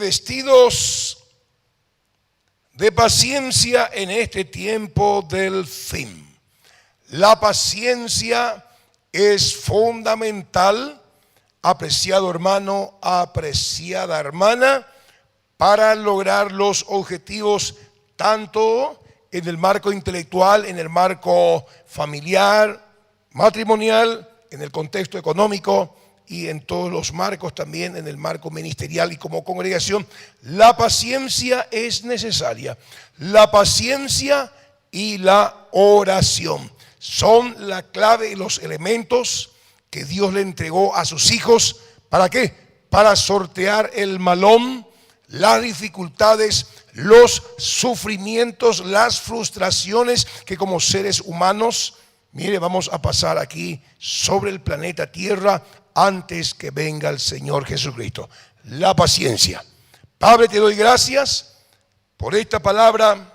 revestidos de paciencia en este tiempo del fin. La paciencia es fundamental, apreciado hermano, apreciada hermana, para lograr los objetivos tanto en el marco intelectual, en el marco familiar, matrimonial, en el contexto económico y en todos los marcos, también en el marco ministerial y como congregación. La paciencia es necesaria. La paciencia y la oración son la clave y los elementos que Dios le entregó a sus hijos. ¿Para qué? Para sortear el malón, las dificultades, los sufrimientos, las frustraciones que como seres humanos, mire, vamos a pasar aquí sobre el planeta Tierra antes que venga el Señor Jesucristo. La paciencia. Padre, te doy gracias por esta palabra,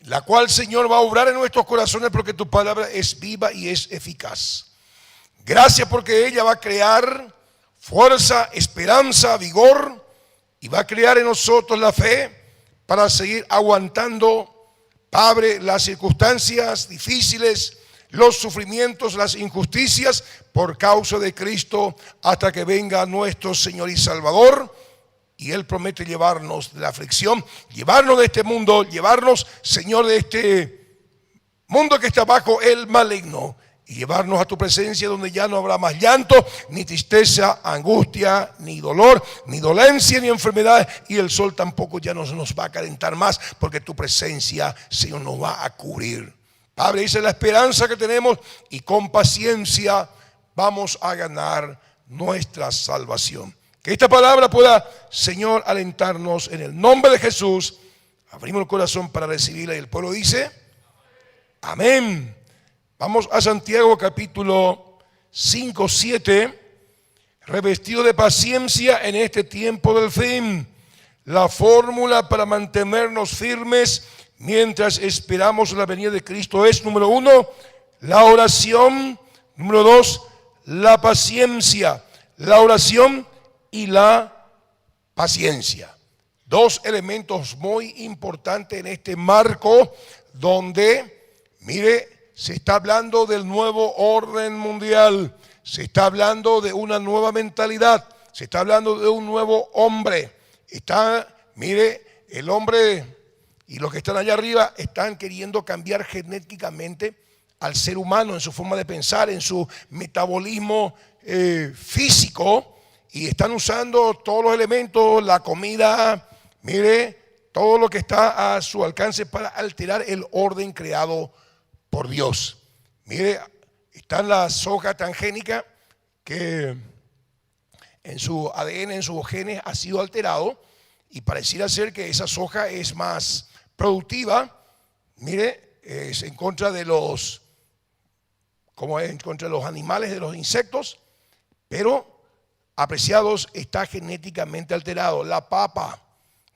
la cual, Señor, va a obrar en nuestros corazones porque tu palabra es viva y es eficaz. Gracias porque ella va a crear fuerza, esperanza, vigor, y va a crear en nosotros la fe para seguir aguantando, Padre, las circunstancias difíciles, los sufrimientos, las injusticias por causa de Cristo hasta que venga nuestro Señor y Salvador. Y Él promete llevarnos de la aflicción, llevarnos de este mundo, llevarnos, Señor, de este mundo que está bajo el maligno, y llevarnos a tu presencia donde ya no habrá más llanto, ni tristeza, angustia, ni dolor, ni dolencia, ni enfermedad, y el sol tampoco ya no nos va a calentar más, porque tu presencia, Señor, nos va a cubrir. Padre, esa es la esperanza que tenemos, y con paciencia vamos a ganar nuestra salvación. Que esta palabra pueda, Señor, alentarnos en el nombre de Jesús. Abrimos el corazón para recibirla, y el pueblo dice: amén. Vamos a Santiago capítulo 5, 7. Revestido de paciencia en este tiempo del fin. La fórmula para mantenernos firmes mientras esperamos la venida de Cristo es: número 1, la oración. Número 2, la paciencia. La oración y la paciencia. Dos elementos muy importantes en este marco donde, mire, se está hablando del nuevo orden mundial, se está hablando de una nueva mentalidad, se está hablando de un nuevo hombre. Mire, el hombre y los que están allá arriba están queriendo cambiar genéticamente al ser humano en su forma de pensar, en su metabolismo físico, y están usando todos los elementos, la comida, mire, todo lo que está a su alcance para alterar el orden creado por Dios. Mire, está la soja transgénica que en su ADN, en sus genes ha sido alterado, y pareciera ser que esa soja es más productiva. Mire, es en contra de los, como es en contra de los animales, de los insectos, pero, apreciados, está genéticamente alterado. La papa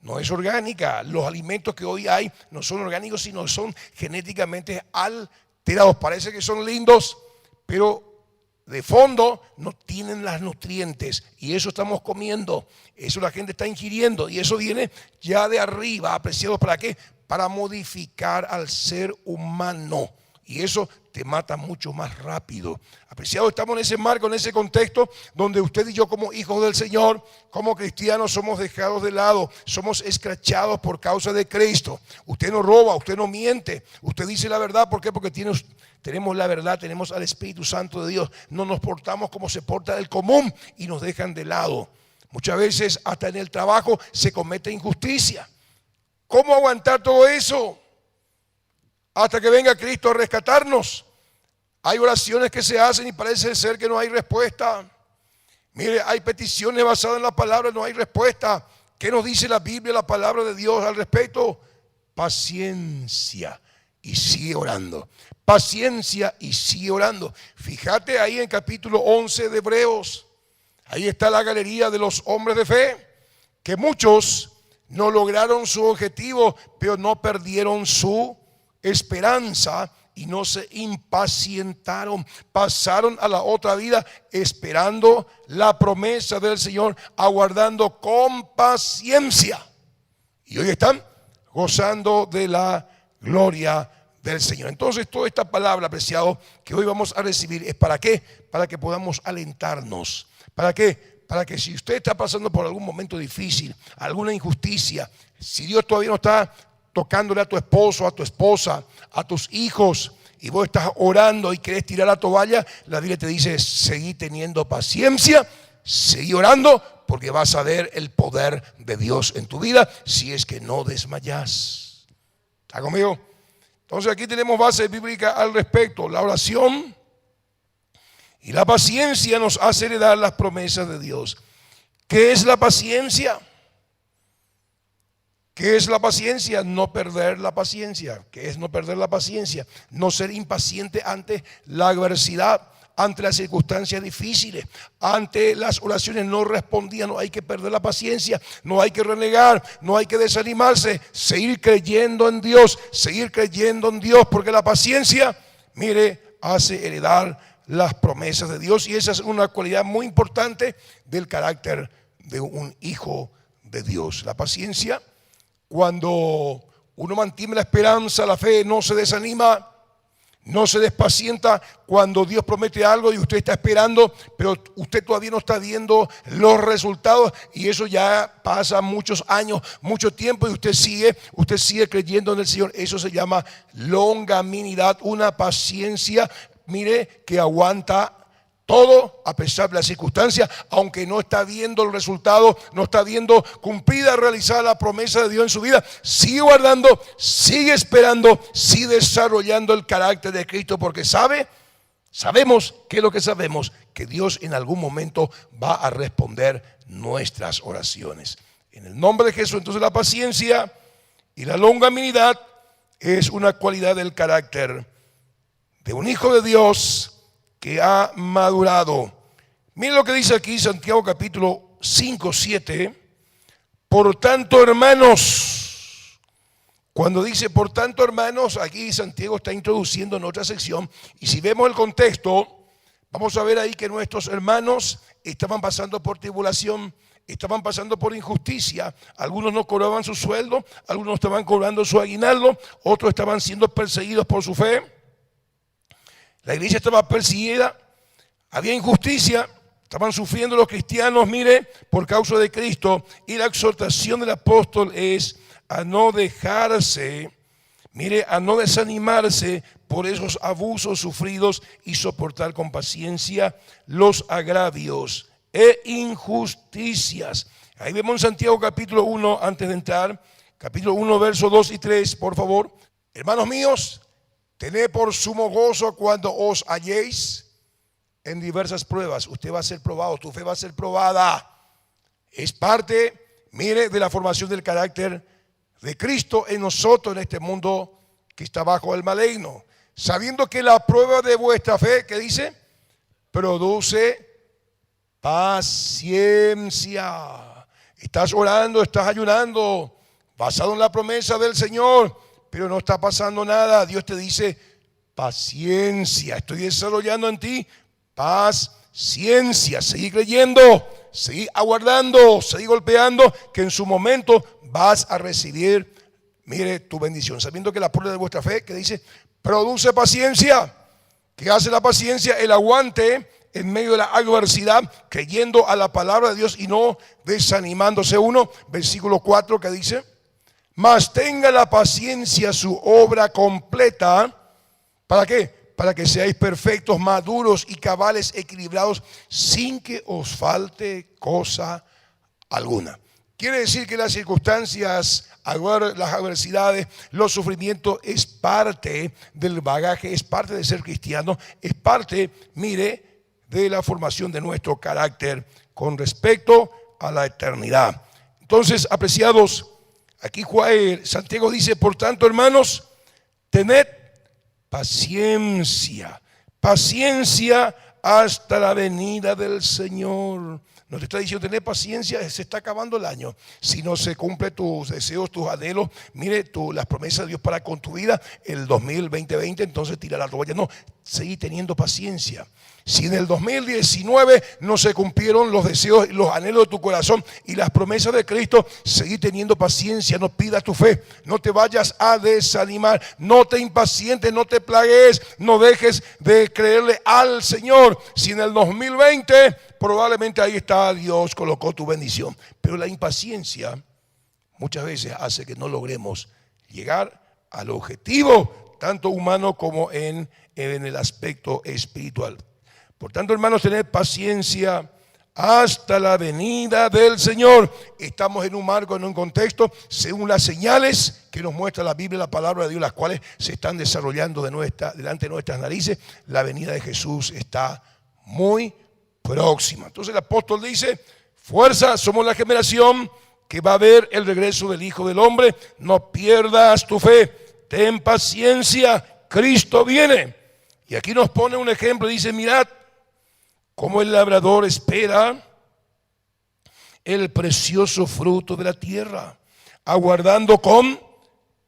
no es orgánica. Los alimentos que hoy hay no son orgánicos, sino son genéticamente alterados. Parece que son lindos, pero de fondo no tienen los nutrientes, y eso estamos comiendo, eso la gente está ingiriendo, y eso viene ya de arriba. Apreciados, ¿para qué? Para modificar al ser humano, y eso te mata mucho más rápido. Apreciados, estamos en ese marco, en ese contexto donde usted y yo, como hijos del Señor, como cristianos, somos dejados de lado, somos escrachados por causa de Cristo. Usted no roba, usted no miente, usted dice la verdad. ¿Por qué? Porque tenemos la verdad, tenemos al Espíritu Santo de Dios. No nos portamos como se porta el común y nos dejan de lado. Muchas veces hasta en el trabajo se comete injusticia. ¿Cómo aguantar todo eso hasta que venga Cristo a rescatarnos? Hay oraciones que se hacen y parece ser que no hay respuesta. Mire, hay peticiones basadas en la palabra, no hay respuesta. ¿Qué nos dice la Biblia, la palabra de Dios al respecto? Paciencia y sigue orando. Paciencia y sigue orando. Fíjate ahí en capítulo 11 de Hebreos. Ahí está la galería de los hombres de fe, que muchos no lograron su objetivo, pero no perdieron su esperanza y no se impacientaron. Pasaron a la otra vida esperando la promesa del Señor, aguardando con paciencia. Y hoy están gozando de la gloria del Señor. Entonces, toda esta palabra, apreciado, que hoy vamos a recibir, ¿es para qué? Para que podamos alentarnos. ¿Para qué? Para que si usted está pasando por algún momento difícil, alguna injusticia, si Dios todavía no está tocándole a tu esposo, a tu esposa, a tus hijos, y vos estás orando y querés tirar la toalla, la Biblia te dice: seguí teniendo paciencia, seguí orando, porque vas a ver el poder de Dios en tu vida si es que no desmayás. ¿Está conmigo? Entonces aquí tenemos base bíblica al respecto. La oración y la paciencia nos hace heredar las promesas de Dios. ¿Qué es la paciencia? ¿Qué es la paciencia? No perder la paciencia. ¿Qué es no perder la paciencia? No ser impaciente ante la adversidad, ante las circunstancias difíciles, ante las oraciones no respondidas. No hay que perder la paciencia, no hay que renegar, no hay que desanimarse, seguir creyendo en Dios, porque la paciencia, mire, hace heredar las promesas de Dios, y esa es una cualidad muy importante del carácter de un hijo de Dios. La paciencia, cuando uno mantiene la esperanza, la fe, no se desanima, no se despacienta cuando Dios promete algo y usted está esperando, pero usted todavía no está viendo los resultados, y eso ya pasa muchos años, mucho tiempo, y usted sigue creyendo en el Señor. Eso se llama longanimidad, una paciencia, mire, que aguanta todo a pesar de las circunstancias, aunque no está viendo el resultado, no está viendo cumplida, realizada la promesa de Dios en su vida. Sigue guardando, sigue esperando, sigue desarrollando el carácter de Cristo, porque sabemos, ¿qué es lo que sabemos? Que Dios en algún momento va a responder nuestras oraciones. En el nombre de Jesús. Entonces, la paciencia y la longanimidad es una cualidad del carácter de un hijo de Dios que ha madurado. Miren lo que dice aquí Santiago capítulo 5, 7. Por tanto, hermanos, cuando dice por tanto, hermanos, aquí Santiago está introduciendo en otra sección, y si vemos el contexto, vamos a ver ahí que nuestros hermanos estaban pasando por tribulación, estaban pasando por injusticia. Algunos no cobraban su sueldo, algunos estaban cobrando su aguinaldo, otros estaban siendo perseguidos por su fe. La iglesia estaba perseguida, había injusticia, estaban sufriendo los cristianos, mire, por causa de Cristo. Y la exhortación del apóstol es a no dejarse, mire, a no desanimarse por esos abusos sufridos, y soportar con paciencia los agravios e injusticias. Ahí vemos en Santiago capítulo 1, antes de entrar, capítulo 1, versos 2 y 3, por favor. Hermanos míos, tened por sumo gozo cuando os halléis en diversas pruebas. Usted va a ser probado, tu fe va a ser probada. Es parte, mire, de la formación del carácter de Cristo en nosotros, en este mundo que está bajo el maligno. Sabiendo que la prueba de vuestra fe, ¿qué dice? Produce paciencia. Estás orando, estás ayunando, basado en la promesa del Señor, pero no está pasando nada. Dios te dice: paciencia, estoy desarrollando en ti paciencia. Seguí creyendo, seguí aguardando, seguí golpeando, que en su momento vas a recibir, mire, tu bendición. Sabiendo que la prueba de vuestra fe, que dice, produce paciencia. ¿Qué hace la paciencia? El aguante en medio de la adversidad, creyendo a la palabra de Dios y no desanimándose uno. Versículo 4, que dice: mas tenga la paciencia su obra completa. ¿Para qué? Para que seáis perfectos, maduros y cabales, equilibrados, sin que os falte cosa alguna. Quiere decir que las circunstancias, las adversidades, los sufrimientos es parte del bagaje, es parte de ser cristiano, es parte, mire, de la formación de nuestro carácter con respecto a la eternidad. Entonces, apreciados, aquí Santiago dice: por tanto, hermanos, tened paciencia hasta la venida del Señor. No te está diciendo tener paciencia, se está acabando el año. Si no se cumplen tus deseos, tus anhelos, mire las promesas de Dios para con tu vida, el 2020, entonces tira la toalla. No, seguí teniendo paciencia. Si en el 2019 no se cumplieron los deseos y los anhelos de tu corazón y las promesas de Cristo, seguí teniendo paciencia, no pidas tu fe, no te vayas a desanimar, no te impacientes, no te plagues, no dejes de creerle al Señor. Si en el 2020 probablemente ahí está Dios, colocó tu bendición, pero la impaciencia muchas veces hace que no logremos llegar al objetivo, tanto humano como en el aspecto espiritual. Por tanto, hermanos, tener paciencia hasta la venida del Señor. Estamos en un marco, en un contexto, según las señales que nos muestra la Biblia, la palabra de Dios, las cuales se están desarrollando delante de nuestras narices. La venida de Jesús está muy próxima. Entonces el apóstol dice: fuerza, somos la generación que va a ver el regreso del Hijo del Hombre. No pierdas tu fe, ten paciencia, Cristo viene. Y aquí nos pone un ejemplo, dice: mirad cómo el labrador espera el precioso fruto de la tierra, aguardando con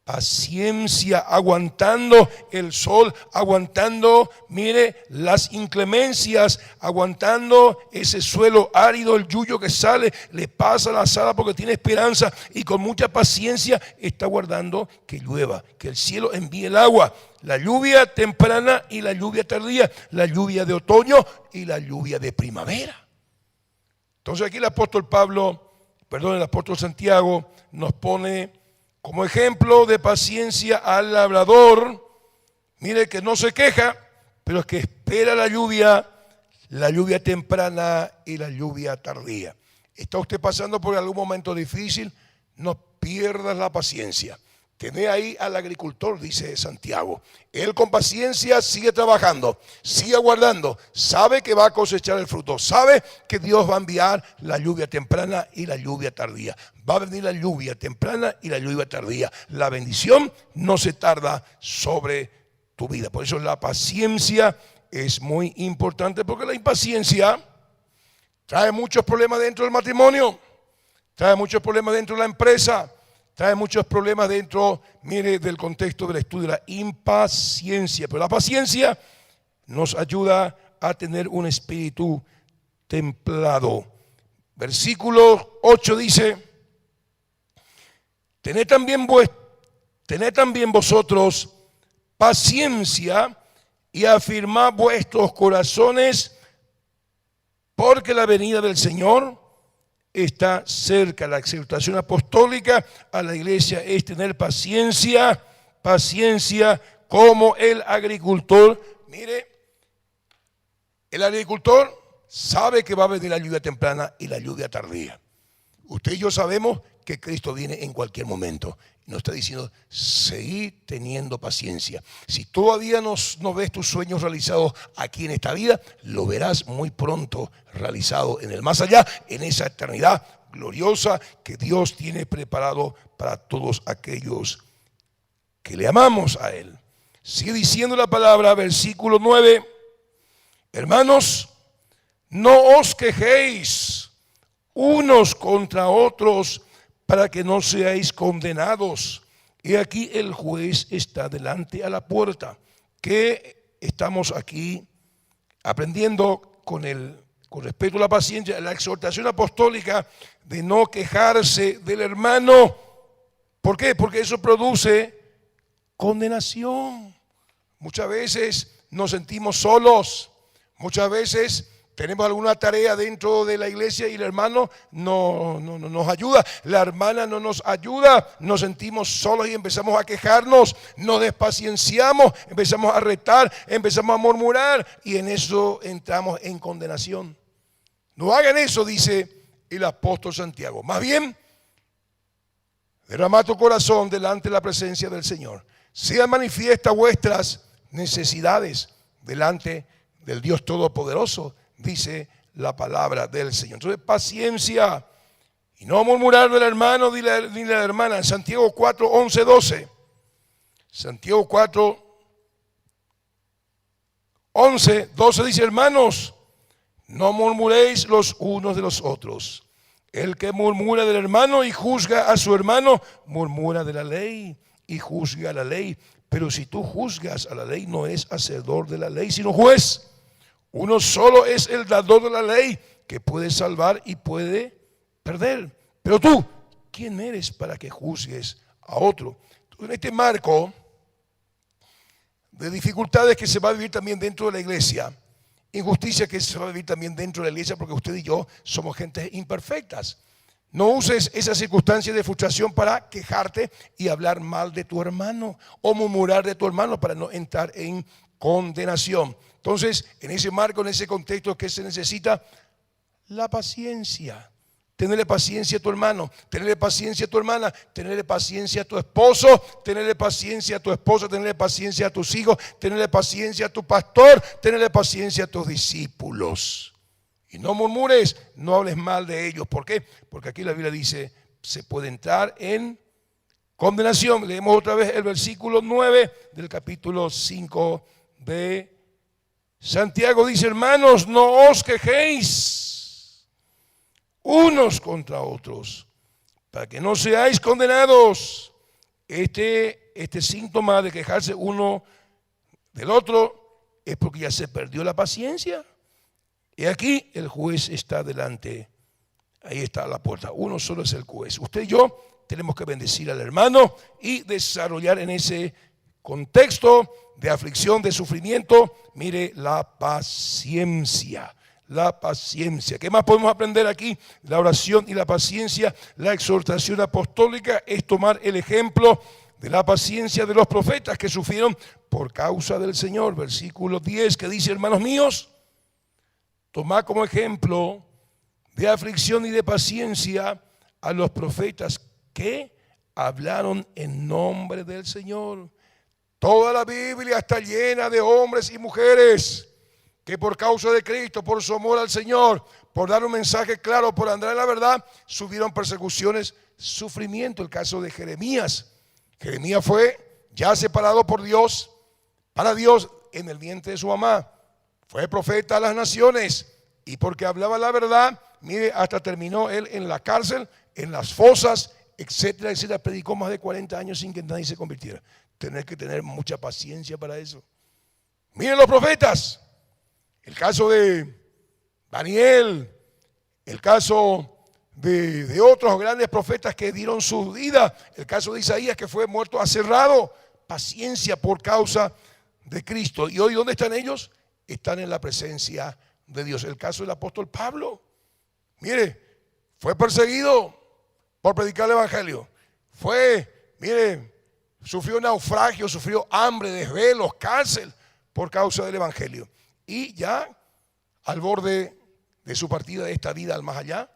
paciencia, aguantando el sol, aguantando, mire, las inclemencias, aguantando ese suelo árido, el yuyo que sale, le pasa la sala porque tiene esperanza y con mucha paciencia está aguardando que llueva, que el cielo envíe el agua, la lluvia temprana y la lluvia tardía, la lluvia de otoño y la lluvia de primavera. Entonces aquí el apóstol Santiago nos pone como ejemplo de paciencia al labrador. Mire que no se queja, pero es que espera la lluvia temprana y la lluvia tardía. ¿Está usted pasando por algún momento difícil? No pierdas la paciencia. Tené ahí al agricultor, dice Santiago. Él con paciencia sigue trabajando, sigue aguardando, sabe que va a cosechar el fruto, sabe que Dios va a enviar la lluvia temprana y la lluvia tardía. Va a venir la lluvia temprana y la lluvia tardía. La bendición no se tarda sobre tu vida. Por eso la paciencia es muy importante, porque la impaciencia trae muchos problemas dentro del matrimonio, trae muchos problemas dentro de la empresa, trae muchos problemas dentro, mire, del contexto del estudio de la impaciencia. Pero la paciencia nos ayuda a tener un espíritu templado. Versículo 8 dice: tened también vosotros paciencia y afirmad vuestros corazones, porque la venida del Señor está cerca. La exhortación apostólica a la iglesia es tener paciencia como el agricultor. Mire, el agricultor sabe que va a venir la lluvia temprana y la lluvia tardía. Usted y yo sabemos que Cristo viene en cualquier momento. Nos está diciendo: seguí teniendo paciencia. Si todavía no ves tus sueños realizados aquí en esta vida, lo verás muy pronto realizado en el más allá, en esa eternidad gloriosa que Dios tiene preparado para todos aquellos que le amamos a Él. Sigue diciendo la palabra, versículo 9: hermanos, no os quejéis unos contra otros, para que no seáis condenados. Y aquí el juez está delante a la puerta. ¿Qué estamos aquí aprendiendo con respecto a la paciencia? La exhortación apostólica de no quejarse del hermano. ¿Por qué? Porque eso produce condenación. Muchas veces nos sentimos solos. Muchas veces tenemos alguna tarea dentro de la iglesia y el hermano no nos ayuda, la hermana no nos ayuda, nos sentimos solos y empezamos a quejarnos, nos despacienciamos, empezamos a retar, empezamos a murmurar y en eso entramos en condenación. No hagan eso, dice el apóstol Santiago. Más bien, derramad tu corazón delante de la presencia del Señor. Sean manifiestas vuestras necesidades delante del Dios Todopoderoso, dice la palabra del Señor. Entonces, paciencia y no murmurar del hermano ni de la hermana. En Santiago 4, 11, 12. Santiago 4, 11, 12 dice: hermanos, no murmuréis los unos de los otros. El que murmura del hermano y juzga a su hermano, murmura de la ley y juzga a la ley. Pero si tú juzgas a la ley, no es hacedor de la ley, sino juez. Uno solo es el dador de la ley, que puede salvar y puede perder. Pero tú, ¿quién eres para que juzgues a otro? En este marco de dificultades que se va a vivir también dentro de la iglesia, injusticia que se va a vivir también dentro de la iglesia, porque usted y yo somos gentes imperfectas. No uses esa circunstancia de frustración para quejarte y hablar mal de tu hermano o murmurar de tu hermano para no entrar en condenación. Entonces, en ese marco, en ese contexto, ¿qué se necesita? La paciencia. Tenerle paciencia a tu hermano, tenerle paciencia a tu hermana, tenerle paciencia a tu esposo, tenerle paciencia a tu esposa, tenerle paciencia a tus hijos, tenerle paciencia a tu pastor, tenerle paciencia a tus discípulos. Y no murmures, no hables mal de ellos. ¿Por qué? Porque aquí la Biblia dice, se puede entrar en condenación. Leemos otra vez el versículo 9 del capítulo 5 de Santiago. Dice, hermanos, no os quejéis unos contra otros, para que no seáis condenados. Este síntoma de quejarse uno del otro es porque ya se perdió la paciencia. Y aquí el juez está delante, ahí está la puerta, uno solo es el juez. Usted y yo tenemos que bendecir al hermano y desarrollar en ese contexto de aflicción, de sufrimiento, mire, la paciencia. La paciencia. ¿Qué más podemos aprender aquí? La oración y la paciencia. La exhortación apostólica es tomar el ejemplo de la paciencia de los profetas que sufrieron por causa del Señor. Versículo 10 que dice, hermanos míos, tomad como ejemplo de aflicción y de paciencia a los profetas que hablaron en nombre del Señor. Toda la Biblia está llena de hombres y mujeres que por causa de Cristo, por su amor al Señor, por dar un mensaje claro, por andar en la verdad, sufrieron persecuciones, sufrimiento. El caso de Jeremías. Jeremías fue ya separado por Dios, para Dios, en el vientre de su mamá. Fue profeta a las naciones y porque hablaba la verdad, mire, hasta terminó él en la cárcel, en las fosas, etcétera, etcétera. Predicó más de 40 años sin que nadie se convirtiera. Tener que tener mucha paciencia para eso. Miren los profetas. El caso de Daniel, el caso de otros grandes profetas que dieron su vida, el caso de Isaías que fue muerto aserrado, paciencia por causa de Cristo. ¿Y hoy dónde están ellos? Están en la presencia de Dios. El caso del apóstol Pablo, mire, fue perseguido por predicar el evangelio. Sufrió naufragio, sufrió hambre, desvelos, cárcel por causa del evangelio. Y ya al borde de su partida de esta vida al más allá,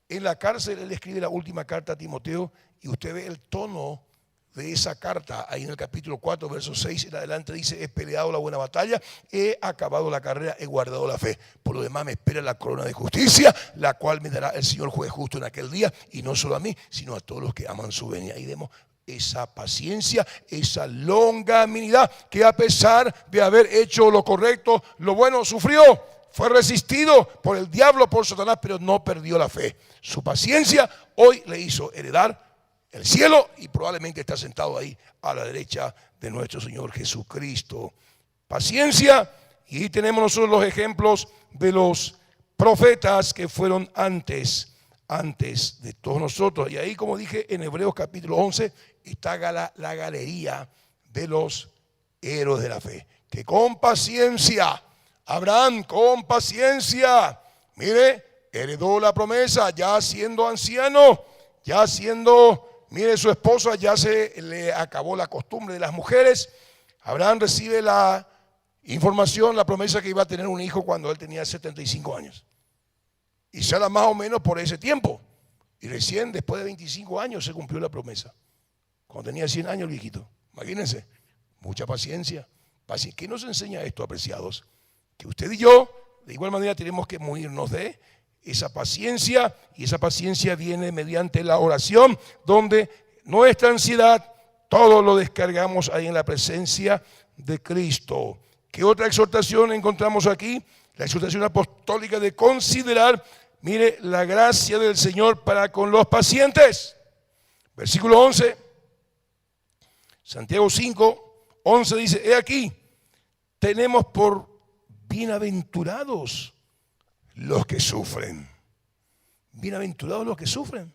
en la cárcel él escribe la última carta a Timoteo y usted ve el tono de esa carta. Ahí en el capítulo 4, verso 6 en adelante dice, he peleado la buena batalla, he acabado la carrera, he guardado la fe. Por lo demás me espera la corona de justicia, la cual me dará el Señor juez justo en aquel día, y no solo a mí, sino a todos los que aman su venida. Y demos esa paciencia, esa longanimidad, que a pesar de haber hecho lo correcto, lo bueno, sufrió, fue resistido por el diablo, por Satanás, pero no perdió la fe. Su paciencia hoy le hizo heredar el cielo y probablemente está sentado ahí a la derecha de nuestro Señor Jesucristo. Paciencia, y ahí tenemos nosotros los ejemplos de los profetas que fueron antes de todos nosotros. Y ahí, como dije, en Hebreos capítulo 11 está la galería de los héroes de la fe, que con paciencia, Abraham con paciencia, mire, heredó la promesa, ya siendo anciano, ya siendo, mire, su esposa ya se le acabó la costumbre de las mujeres. Abraham recibe la información, la promesa que iba a tener un hijo cuando él tenía 75 años. Y será más o menos por ese tiempo. Y recién después de 25 años se cumplió la promesa. Cuando tenía 100 años el viejito. Imagínense, mucha paciencia. ¿Qué nos enseña esto, apreciados? Que usted y yo, de igual manera, tenemos que munirnos de esa paciencia. Y esa paciencia viene mediante la oración, donde nuestra ansiedad, todo lo descargamos ahí en la presencia de Cristo. ¿Qué otra exhortación encontramos aquí? la exhortación apostólica de considerar, mire, la gracia del Señor para con los pacientes. Versículo 11, Santiago 5, 11 dice, he aquí, tenemos por bienaventurados los que sufren. Bienaventurados los que sufren.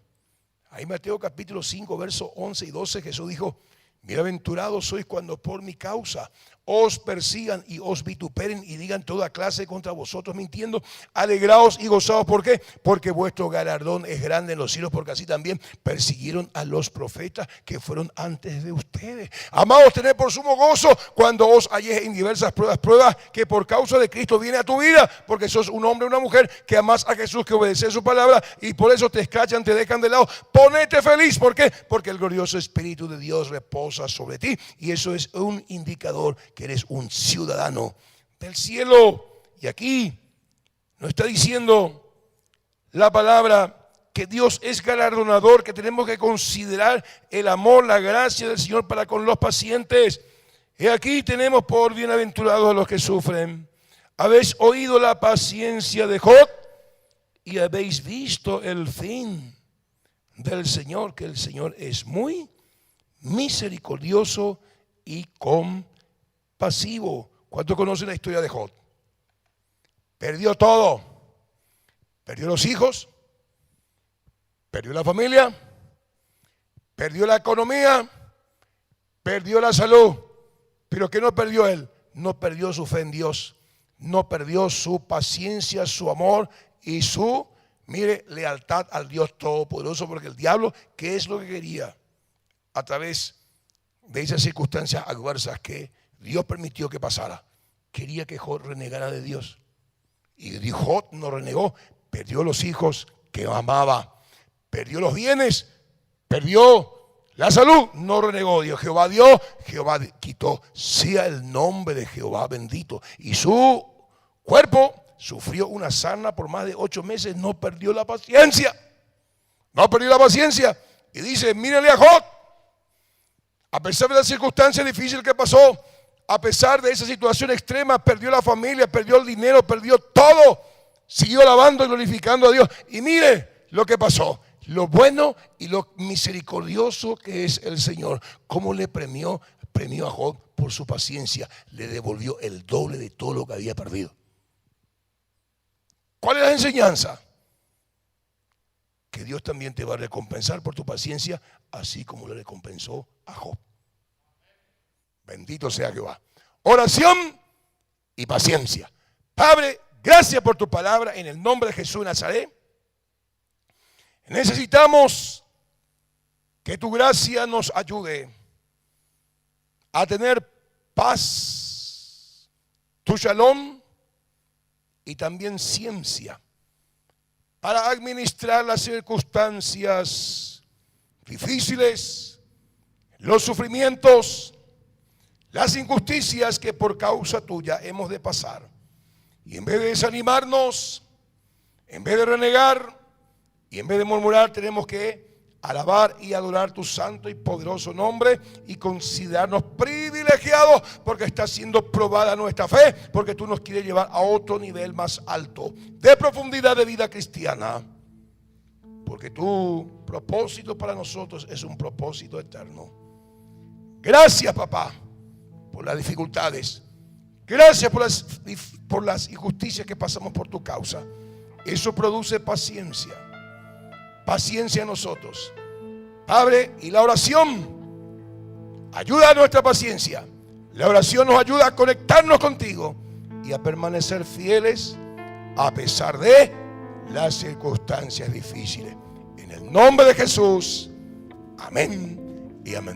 Ahí Mateo capítulo 5, versos 11 y 12, Jesús dijo, bienaventurados sois cuando por mi causa os persigan y os vituperen y digan toda clase contra vosotros mintiendo. Alegraos y gozaos. ¿Por qué? Porque vuestro galardón es grande en los cielos, porque así también persiguieron a los profetas que fueron antes de ustedes. Amados, tened por sumo gozo cuando os halléis en diversas pruebas que por causa de Cristo viene a tu vida, porque sos un hombre o una mujer que amás a Jesús, que obedece su palabra, y por eso te escrachan, te dejan de lado. Ponete feliz. ¿Por qué? Porque el glorioso Espíritu de Dios reposa sobre ti, y eso es un indicador que eres un ciudadano del cielo. Y aquí nos está diciendo la palabra que Dios es galardonador, que tenemos que considerar el amor, la gracia del Señor para con los pacientes. Y aquí tenemos por bienaventurados a los que sufren. Habéis oído la paciencia de Job y habéis visto el fin del Señor, que el Señor es muy misericordioso y compasivo. ¿Cuántos conocen la historia de Job? Perdió todo. Perdió los hijos, perdió la familia, perdió la economía, perdió la salud. Pero ¿qué no perdió él? No perdió su fe en Dios, no perdió su paciencia, su amor y su, mire, lealtad al Dios Todopoderoso, porque el diablo, ¿qué es lo que quería? A través de esas circunstancias adversas que Dios permitió que pasara, quería que Job renegara de Dios. Y Job no renegó, perdió los hijos que amaba, perdió los bienes, perdió la salud, no renegó. Dios, Jehová dio, Jehová quitó. Sea el nombre de Jehová bendito. Y su cuerpo sufrió una sarna por más de 8 meses, no perdió la paciencia. No perdió la paciencia. Y dice, mírenle a Job. A pesar de la circunstancia difícil que pasó, a pesar de esa situación extrema, perdió la familia, perdió el dinero, perdió todo. Siguió alabando y glorificando a Dios. Y mire lo que pasó. Lo bueno y lo misericordioso que es el Señor. Cómo le premió a Job por su paciencia. Le devolvió el doble de todo lo que había perdido. ¿Cuál es la enseñanza? Que Dios también te va a recompensar por tu paciencia, así como le recompensó a Job. Bendito sea Jehová. Oración y paciencia. Padre, gracias por tu palabra en el nombre de Jesús de Nazaret. Necesitamos que tu gracia nos ayude a tener paz, tu shalom y también ciencia para administrar las circunstancias difíciles, los sufrimientos, las injusticias que por causa tuya hemos de pasar. Y en vez de desanimarnos, en vez de renegar y en vez de murmurar, tenemos que alabar y adorar tu santo y poderoso nombre y considerarnos privilegiados porque está siendo probada nuestra fe, porque tú nos quieres llevar a otro nivel más alto de profundidad de vida cristiana, porque tu propósito para nosotros es un propósito eterno. Gracias, papá, por las dificultades. Gracias por las injusticias que pasamos por tu causa. Eso produce paciencia. Paciencia en nosotros, Padre. Y la oración ayuda a nuestra paciencia. La oración nos ayuda a conectarnos contigo y a permanecer fieles a pesar de las circunstancias difíciles. En el nombre de Jesús, amén y amén.